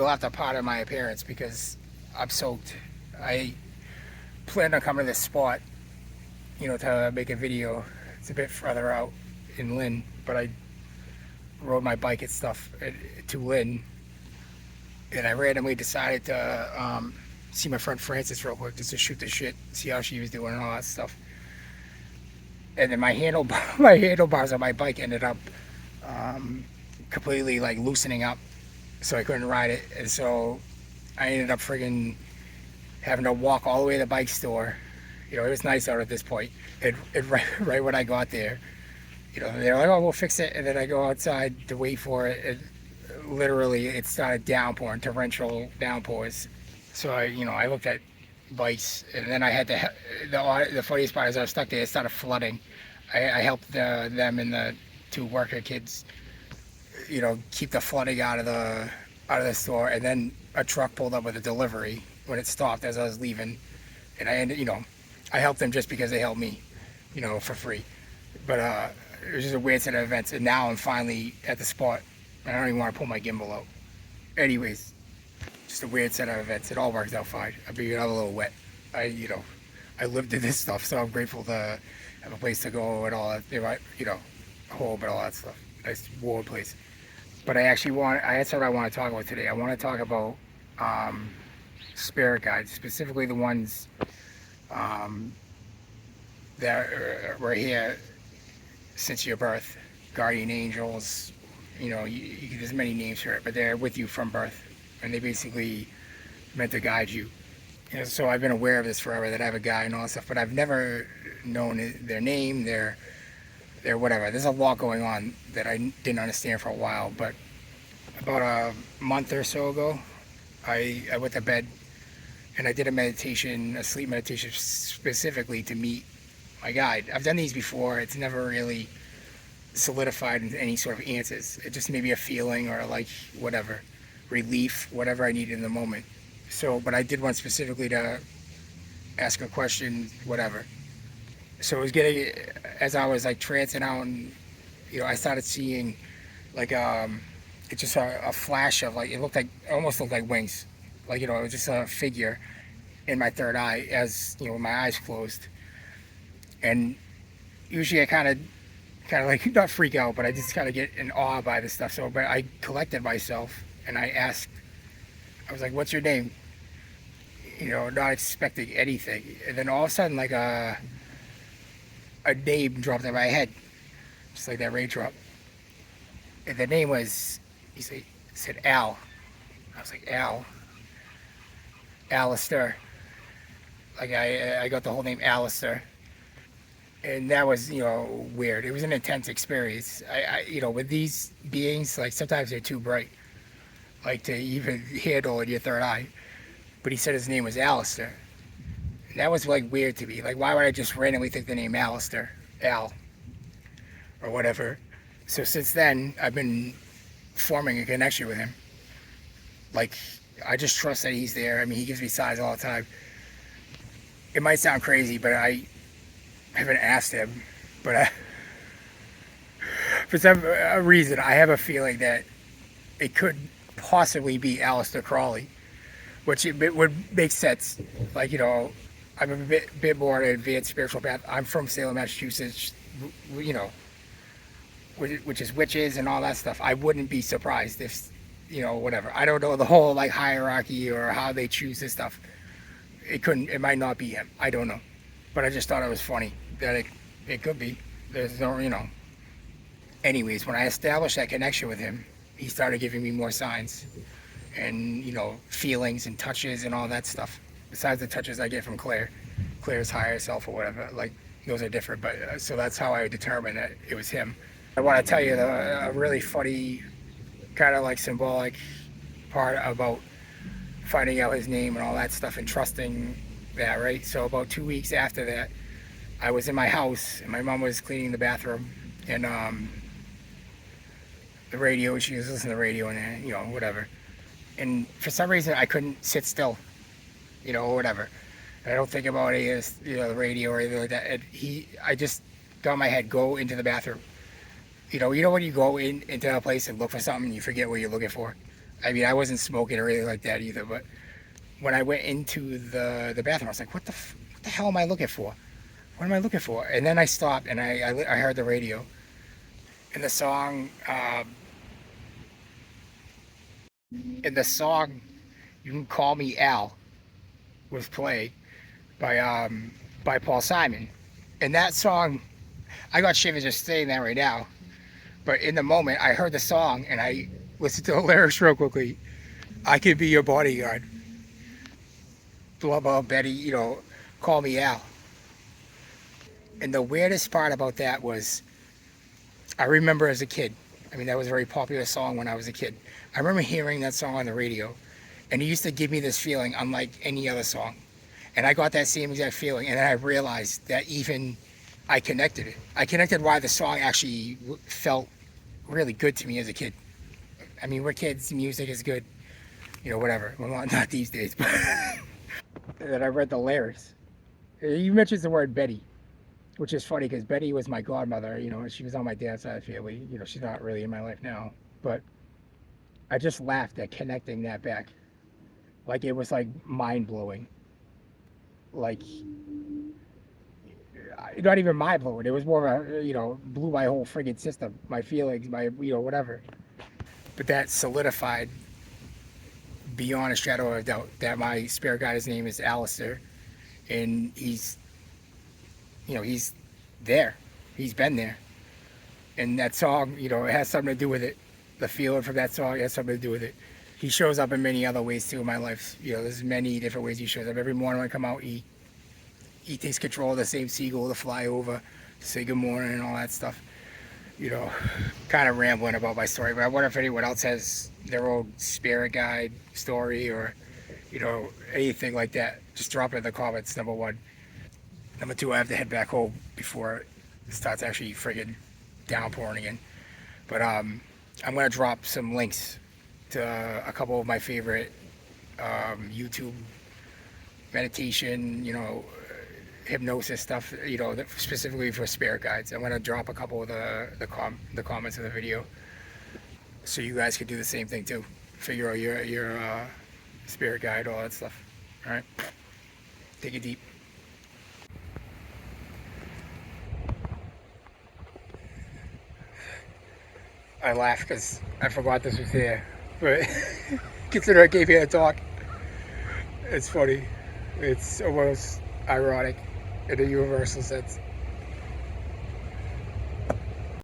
you'll have to pardon my appearance because I'm soaked. I planned on coming to this spot, to make a video. It's a bit further out in Lynn, but I rode my bike and stuff to Lynn, and I randomly decided to see my friend Frances real quick just to shoot the shit, see how she was doing and all that stuff. And then my handlebars on my bike ended up completely like loosening up, so I couldn't ride it, and so I ended up friggin' having to walk all the way to the bike store. It was nice out at this point. And right when I got there, they're like, "Oh, we'll fix it," and then I go outside to wait for it, and literally it started downpouring, torrential downpours. So I looked at bikes, and then I had to. The funniest part is I was stuck there. It started flooding. I helped them and the two worker kids, keep the flooding out of the store, and then a truck pulled up with a delivery when it stopped as I was leaving, and I helped them just because they helped me, for free. But it was just a weird set of events, and now I'm finally at the spot, and I don't even want to pull my gimbal out. Anyways, just a weird set of events. It all worked out fine. I mean, I was a little wet. I lived through this stuff, so I'm grateful to have a place to go and all that. A home and all that stuff. Nice warm place. But I had something I want to talk about today. I want to talk about spirit guides, specifically the ones that were here since your birth. Guardian angels, there's many names for it, but they're with you from birth, and they basically meant to guide you. So I've been aware of this forever, that I have a guide and all that stuff, but I've never known their name, their whatever. There's a lot going on that I didn't understand for a while, but about a month or so ago, I went to bed and I did a sleep meditation specifically to meet my guide. I've done these before. It's never really solidified into any sort of answers. It just maybe a feeling or like whatever, relief, whatever I needed in the moment. But I did one specifically to ask a question, whatever. So it was as I was like trancing out, and I started seeing like it's just a flash of like, it almost looked like wings, like it was just a figure in my third eye as with my eyes closed. And usually I kind of like, not freak out, but I just kind of get in awe by this stuff. But I collected myself and I was like, "What's your name?" Not expecting anything, and then all of a sudden like a name dropped in my head, just like that raindrop. And the name was, he said Al. I was like, Al? Alistair. Like I got the whole name Alistair. And that was, weird. It was an intense experience. With these beings, like sometimes they're too bright, like to even handle in your third eye. But he said his name was Alistair. And that was like weird to me. Like, why would I just randomly think the name Alistair? Al. Or whatever. So since then, I've been forming a connection with him. Like, I just trust that he's there. I mean, he gives me signs all the time. It might sound crazy, but I haven't asked him. But for some reason, I have a feeling that it could possibly be Aleister Crowley, which it would make sense. Like, I'm a bit more an advanced spiritual path. I'm from Salem, Massachusetts, which is witches and all that stuff. I wouldn't be surprised if, whatever. I don't know the whole like hierarchy or how they choose this stuff. It might not be him. I don't know. But I just thought it was funny that it could be. There's no, Anyways, when I established that connection with him, he started giving me more signs and, feelings and touches and all that stuff. Besides the touches I get from Claire's higher self or whatever, like those are different. But so that's how I determined that it was him. I want to tell you a really funny, kind of like symbolic part about finding out his name and all that stuff and trusting that, right? So about 2 weeks after that, I was in my house and my mom was cleaning the bathroom, and the radio, she was listening to the radio and whatever. And for some reason I couldn't sit still, or whatever. I don't think about any of this, the radio or anything like that. And I just got in my head, go into the bathroom. When you go into a place and look for something, you forget what you're looking for. I mean, I wasn't smoking or anything like that either, but when I went into the bathroom, I was like, what the hell am I looking for? What am I looking for? And then I stopped and I heard the radio. And the song, You Can Call Me Al was played by, by Paul Simon. And that song, I got shivers just saying that right now. But in the moment, I heard the song and I listened to the lyrics real quickly. I could be your bodyguard. Blah, blah, Betty, call me Al. And the weirdest part about that was, I remember as a kid, I mean, that was a very popular song when I was a kid. I remember hearing that song on the radio, and it used to give me this feeling unlike any other song. And I got that same exact feeling, and then I realized that even I connected it. I connected why the song actually felt really good to me as a kid. I mean, we're kids, music is good, whatever. Well, not these days, but that I read the lyrics. You mentioned the word Betty, which is funny because Betty was my godmother. She was on my dad's side of the family. She's not really in my life now, but I just laughed at connecting that back. Like it was like mind blowing. Like not even mind blowing. It was more of a blew my whole friggin' system, my feelings, my whatever. But that solidified beyond a shadow of a doubt that my spirit guide, his name is Alistair, and he's there. He's been there. And that song, it has something to do with it. The feeling from that song has something to do with it. He shows up in many other ways too in my life. There's many different ways he shows up. Every morning when I come out, he takes control of the same seagull to fly over, to say good morning and all that stuff. Kind of rambling about my story, but I wonder if anyone else has their own spirit guide story or, anything like that. Just drop it in the comments, number one. Number two, I have to head back home before it starts actually friggin' downpouring again. But I'm going to drop some links to a couple of my favorite YouTube meditation, hypnosis stuff, specifically for spirit guides. I'm going to drop a couple of the comments of the video so you guys could do the same thing too. Figure out your spirit guide, all that stuff. All right? Take it deep. I laugh because I forgot this was there, but consider I gave you a talk. It's funny. It's almost ironic in a universal sense.